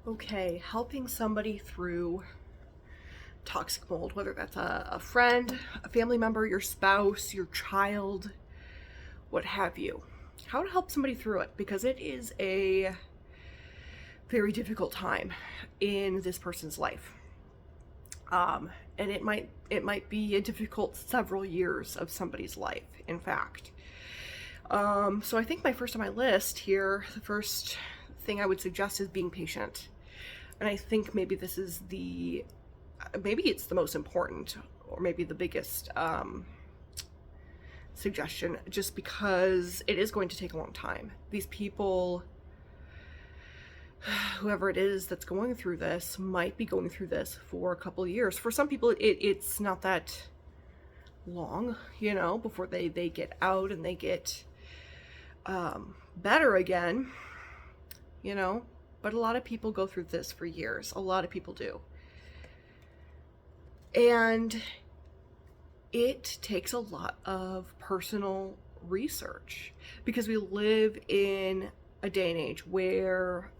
Okay, helping somebody through toxic mold, whether that's a friend, a family member, your spouse, your child, what have you. How to help somebody through it, because it is a very difficult time in this person's life. And it might be a difficult several years of somebody's life, in fact. So I think my first on my list here, the first thing I would suggest is being patient. And I think maybe maybe it's the most important, or maybe the biggest suggestion, just because it is going to take a long time. These people, whoever it is that's going through this, might be going through this for a couple of years. For some people, it's not that long, before they get out and they get better again, but a lot of people go through this for years. A lot of people do. And it takes a lot of personal research, because we live in a day and age where,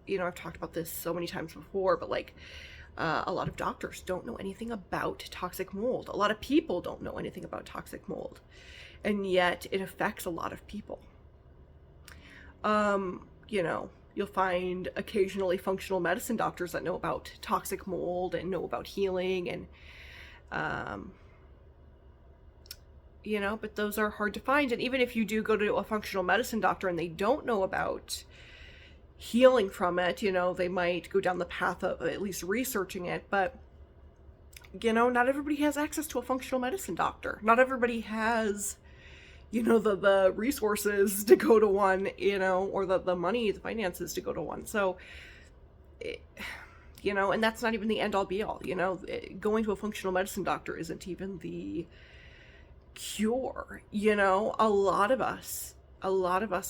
I've talked about this so many times before, but a lot of doctors don't know anything about toxic mold. A lot of people don't know anything about toxic mold, and yet it affects a lot of people. You'll find occasionally functional medicine doctors that know about toxic mold and know about healing, and but those are hard to find. And even if you do go to a functional medicine doctor and they don't know about healing from it, they might go down the path of at least researching it, but not everybody has access to a functional medicine doctor. Not everybody has the resources to go to one, or the money, the finances to go to one. So, and that's not even the end all be all. Going to a functional medicine doctor isn't even the cure. A lot of us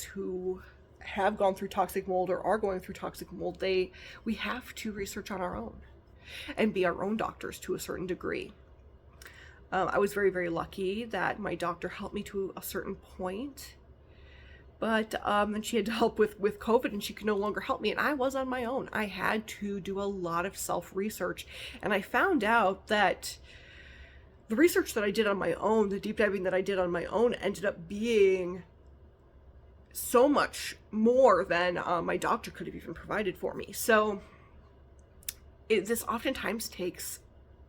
who have gone through toxic mold or are going through toxic mold, we have to research on our own and be our own doctors to a certain degree. I was very, very lucky that my doctor helped me to a certain point, but then she had to help with COVID, and she could no longer help me, and I was on my own. I had to do a lot of self-research, and I found out that the research that I did on my own, the deep diving that I did on my own, ended up being so much more than my doctor could have even provided for me. So this oftentimes takes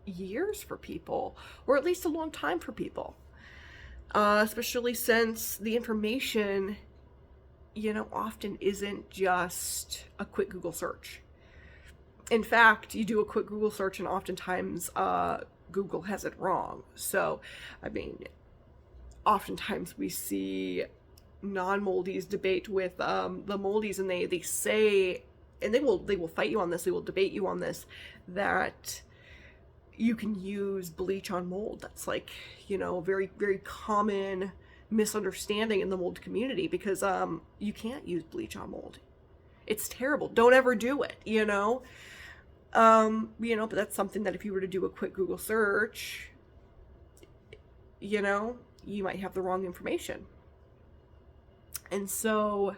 years for people, or at least a long time for people, especially since the information, often isn't just a quick Google search. In fact, you do a quick Google search and oftentimes Google has it wrong. So, oftentimes we see non-moldies debate with the moldies, and they say, and they will fight you on this, they will debate you on this, that you can use bleach on mold. That's a very, very common misunderstanding in the mold community, because you can't use bleach on mold. It's terrible. Don't ever do it, but that's something that if you were to do a quick Google search, you might have the wrong information. And so,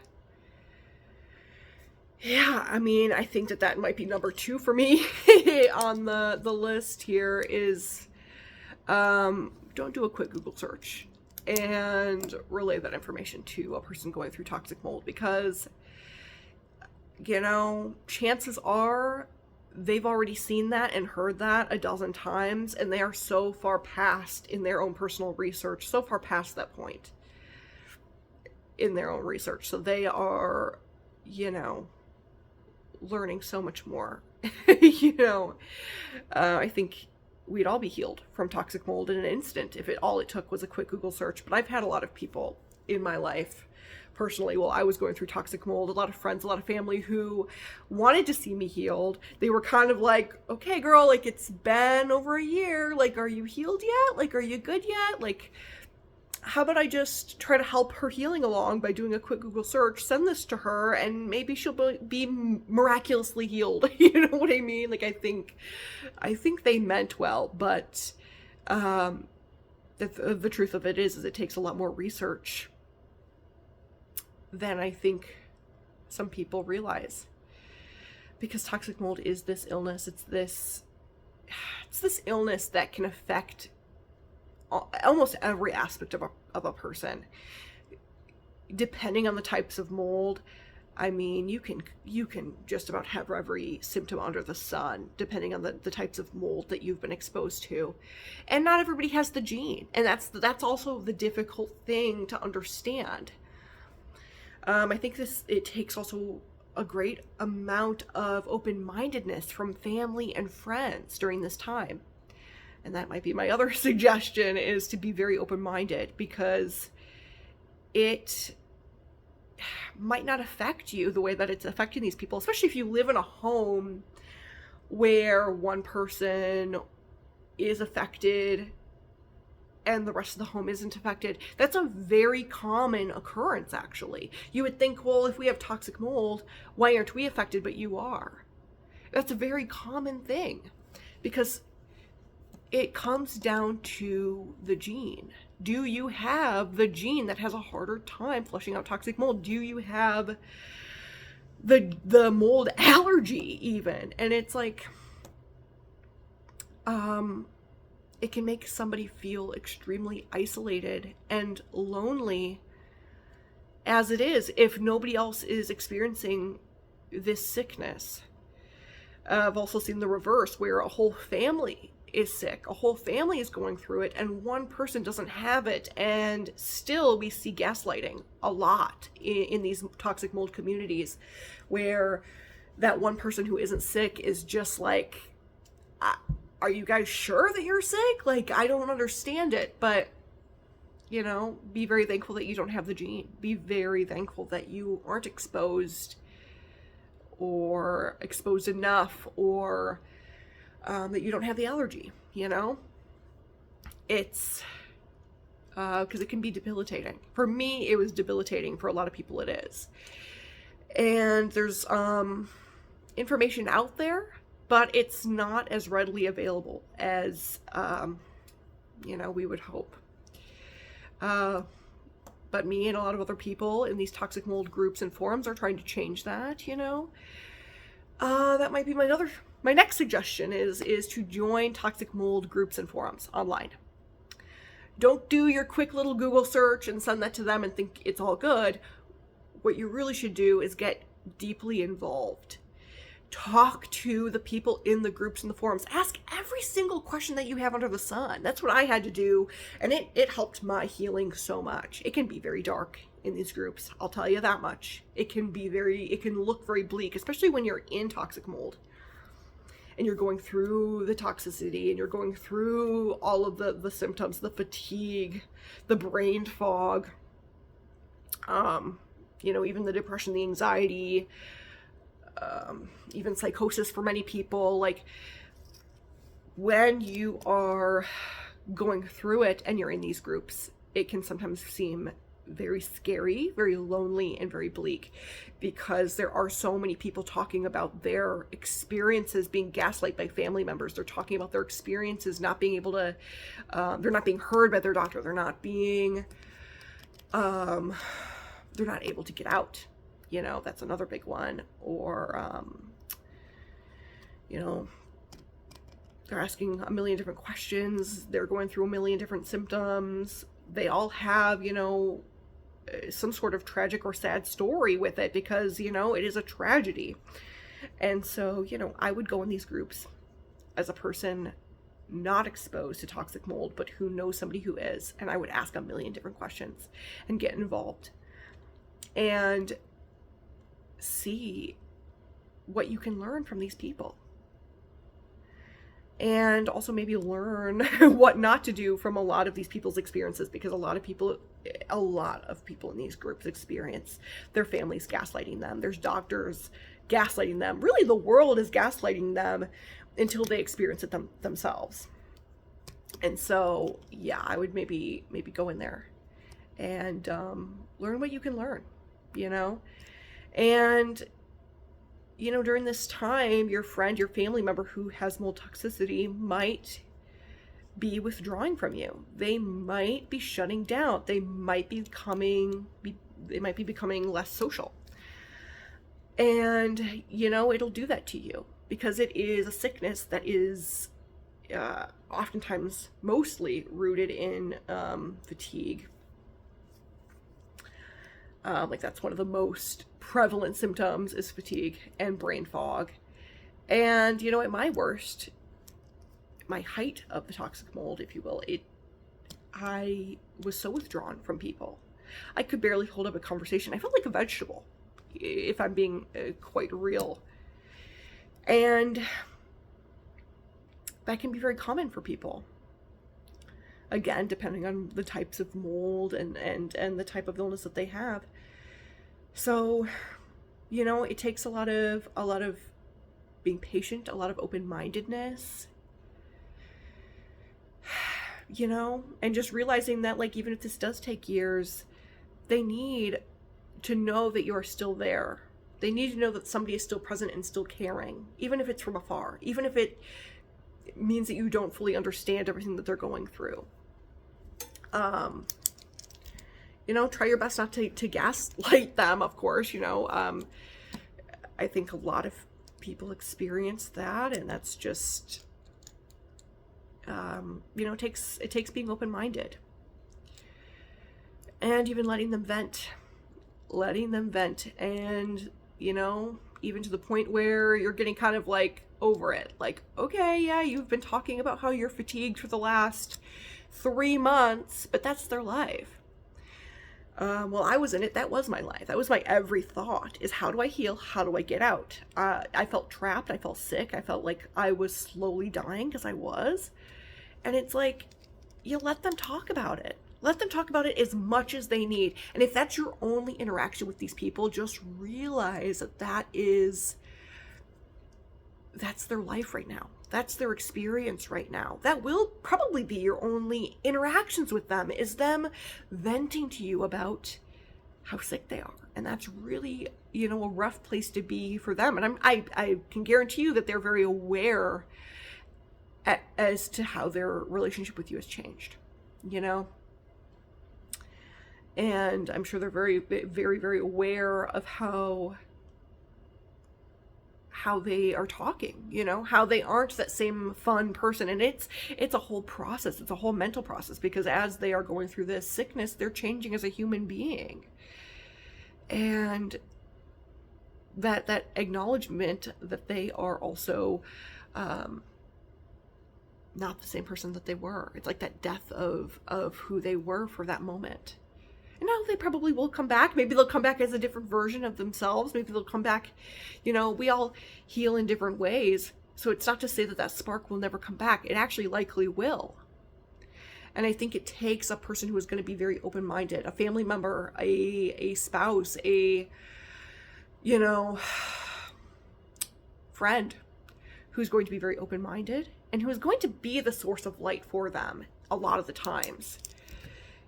yeah, I think that might be number 2 for me on the list here is don't do a quick Google search and relay that information to a person going through toxic mold, because, chances are they've already seen that and heard that a dozen times, and they are so far past in their own personal research, so far past that point in their own research. So they are, learning so much more. I think we'd all be healed from toxic mold in an instant if all it took was a quick Google search. But I've had a lot of people in my life personally, while I was going through toxic mold, a lot of friends, a lot of family who wanted to see me healed. They were kind of like, okay, girl, it's been over a year. Are you healed yet? Are you good yet? How about I just try to help her healing along by doing a quick Google search, send this to her, and maybe she'll be miraculously healed. You know what I mean? I think they meant well, but the truth of it is it takes a lot more research than I think some people realize. because toxic mold is this illness. It's this illness that can affect almost every aspect of a person. Depending on the types of mold, I mean, you can just about have every symptom under the sun, depending on the types of mold that you've been exposed to. And not everybody has the gene. And that's also the difficult thing to understand. I think it takes also a great amount of open-mindedness from family and friends during this time. And that might be my other suggestion, is to be very open-minded, because it might not affect you the way that it's affecting these people, especially if you live in a home where one person is affected and the rest of the home isn't affected. That's a very common occurrence, actually. You would think, well, if we have toxic mold, why aren't we affected, but you are? That's a very common thing, because it comes down to the gene. Do you have the gene that has a harder time flushing out toxic mold? Do you have the mold allergy even? And it's like, it can make somebody feel extremely isolated and lonely as it is, if nobody else is experiencing this sickness. I've also seen the reverse, where a whole family is sick, a whole family is going through it, and one person doesn't have it, and still we see gaslighting a lot in these toxic mold communities, where that one person who isn't sick is just like, are you guys sure that you're sick? Like, I don't understand it. But, you know, be very thankful that you don't have the gene. Be very thankful that you aren't exposed, or exposed enough, or that you don't have the allergy, you know? It's, because it can be debilitating. For me, it was debilitating. For a lot of people, it is. And there's information out there, but it's not as readily available as, you know, we would hope. But me and a lot of other people in these toxic mold groups and forums are trying to change that, you know? That might be my next suggestion is to join toxic mold groups and forums online. Don't do your quick little Google search and send that to them and think it's all good. What you really should do is get deeply involved. Talk to the people in the groups and the forums. Ask every single question that you have under the sun. That's what I had to do, and it helped my healing so much. It can be very dark in these groups, I'll tell you that much. It can look very bleak, especially when you're in toxic mold and you're going through the toxicity and you're going through all of the symptoms, the fatigue, the brain fog, you know, even the depression, the anxiety, even psychosis for many people. Like, when you are going through it and you're in these groups, it can sometimes seem very scary, very lonely, and very bleak, because there are so many people talking about their experiences being gaslighted by family members. They're talking about their experiences not being able to, they're not being heard by their doctor. They're not able to get out. You know, that's another big one. Or, you know, they're asking a million different questions. They're going through a million different symptoms. They all have, you know, some sort of tragic or sad story with it, because, you know, it is a tragedy. And so, you know, I would go in these groups as a person not exposed to toxic mold, but who knows somebody who is, and I would ask a million different questions and get involved and see what you can learn from these people. And also maybe learn what not to do from a lot of these people's experiences, because a lot of people in these groups experience their families gaslighting them. There's doctors gaslighting them. Really, the world is gaslighting them until they experience it themselves. And so, yeah, I would maybe go in there and learn what you can learn, you know? And, you know, during this time, your friend, your family member who has mold toxicity might be withdrawing from you. They might be shutting down. They might be becoming less social. And, it'll do that to you because it is a sickness that is oftentimes mostly rooted in fatigue. Like that's one of the most prevalent symptoms is fatigue and brain fog. And, at my worst, my height of the toxic mold, if you will, I was so withdrawn from people. I could barely hold up a conversation. I felt like a vegetable, if I'm being quite real. And that can be very common for people. Again, depending on the types of mold and the type of illness that they have. So, it takes a lot of being patient, a lot of open-mindedness, and just realizing that, like, even if this does take years, they need to know that you are still there. They need to know that somebody is still present and still caring, even if it's from afar, even if it means that you don't fully understand everything that they're going through. Try your best not to gaslight them, of course, I think a lot of people experience that, and that's just, it takes being open-minded. And even letting them vent, and, even to the point where you're getting kind of like over it. Like, okay, yeah, you've been talking about how you're fatigued for the last 3 months, but that's their life. Well, I was in it. That was my life. That was my every thought is, how do I heal? How do I get out? I felt trapped. I felt sick. I felt like I was slowly dying, because I was. And it's like, you let them talk about it. Let them talk about it as much as they need. And if that's your only interaction with these people, just realize that that's their life right now. That's their experience right now. That will probably be your only interactions with them, is them venting to you about how sick they are. And that's really, a rough place to be for them. And I can guarantee you that they're very aware as to how their relationship with you has changed, And I'm sure they're very, very, very aware of how they are talking, how they aren't that same fun person. And it's a whole process. It's a whole mental process, because as they are going through this sickness, they're changing as a human being. And that acknowledgement that they are also not the same person that they were. It's like that death of who they were for that moment. And now they probably will come back. Maybe they'll come back as a different version of themselves. Maybe they'll come back, we all heal in different ways. So it's not to say that spark will never come back. It actually likely will. And I think it takes a person who is going to be very open-minded, a family member, a spouse, a, friend who's going to be very open-minded and who is going to be the source of light for them a lot of the times,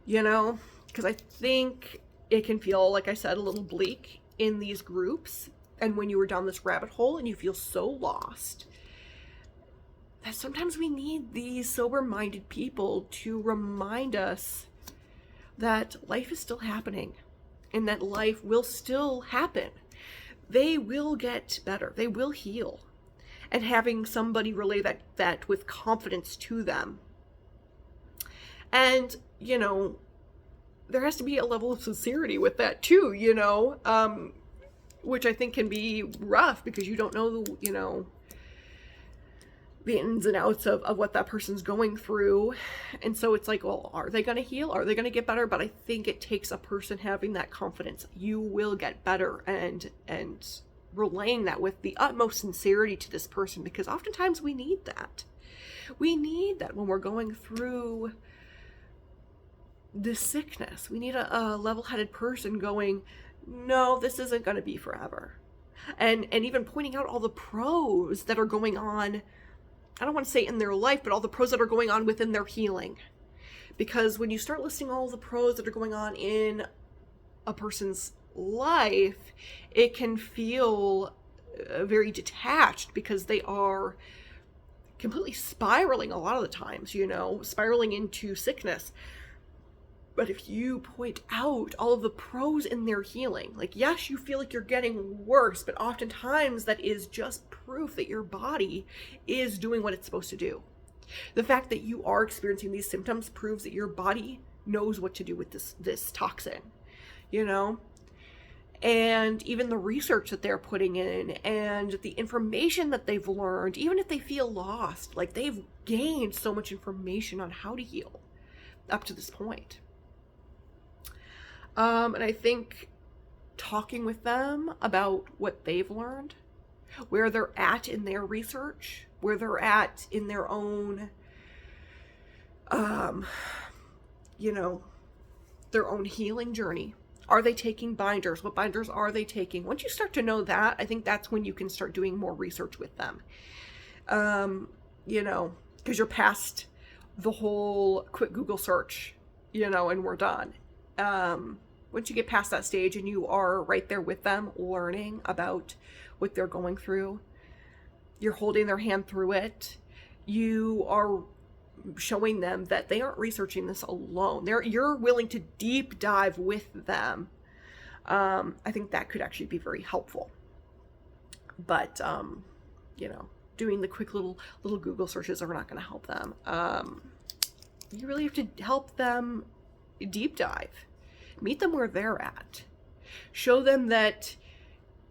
because I think it can feel, like I said, a little bleak in these groups. And when you were down this rabbit hole and you feel so lost, that sometimes we need these sober-minded people to remind us that life is still happening and that life will still happen. They will get better. They will heal. And having somebody relay that with confidence to them. And, there has to be a level of sincerity with that too, which I think can be rough, because you don't know, the ins and outs of what that person's going through. And so it's like, well, are they going to heal? Are they going to get better? But I think it takes a person having that confidence. You will get better, and relaying that with the utmost sincerity to this person, because oftentimes we need that. We need that when we're going through this sickness. We need a level-headed person going, no, this isn't going to be forever. And even pointing out all the pros that are going on, I don't want to say in their life, but all the pros that are going on within their healing. Because when you start listing all the pros that are going on in a person's life, it can feel very detached, because they are completely spiraling a lot of the times, spiraling into sickness. But if you point out all of the pros in their healing, like, yes, you feel like you're getting worse, but oftentimes that is just proof that your body is doing what it's supposed to do. The fact that you are experiencing these symptoms proves that your body knows what to do with this toxin, you know? And even the research that they're putting in and the information that they've learned, even if they feel lost, like, they've gained so much information on how to heal up to this point. And I think talking with them about what they've learned, where they're at in their research, where they're at in their own, their own healing journey. Are they taking binders? What binders are they taking? Once you start to know that, I think that's when you can start doing more research with them. Because you're past the whole quick Google search, and we're done. Once you get past that stage and you are right there with them, learning about what they're going through, you're holding their hand through it, you are showing them that they aren't researching this alone. You're willing to deep dive with them. I think that could actually be very helpful. But, doing the quick little Google searches are not going to help them. You really have to help them deep dive. Meet them where they're at. Show them that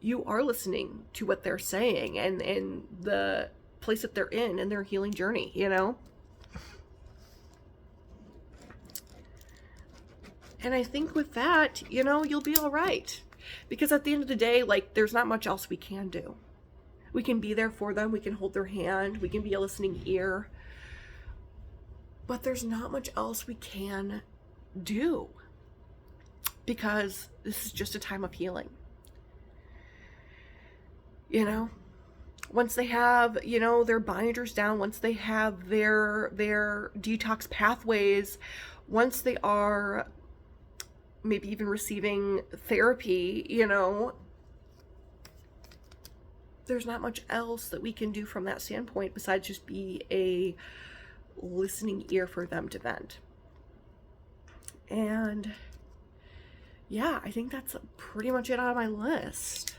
you are listening to what they're saying and the place that they're in their healing journey, And I think with that, you'll be all right. Because at the end of the day, like, there's not much else we can do. We can be there for them. We can hold their hand. We can be a listening ear. But there's not much else we can do. Because this is just a time of healing. Once they have, their binders down, once they have their detox pathways, once they are maybe even receiving therapy, there's not much else that we can do from that standpoint besides just be a listening ear for them to vent. And yeah, I think that's pretty much it on my list.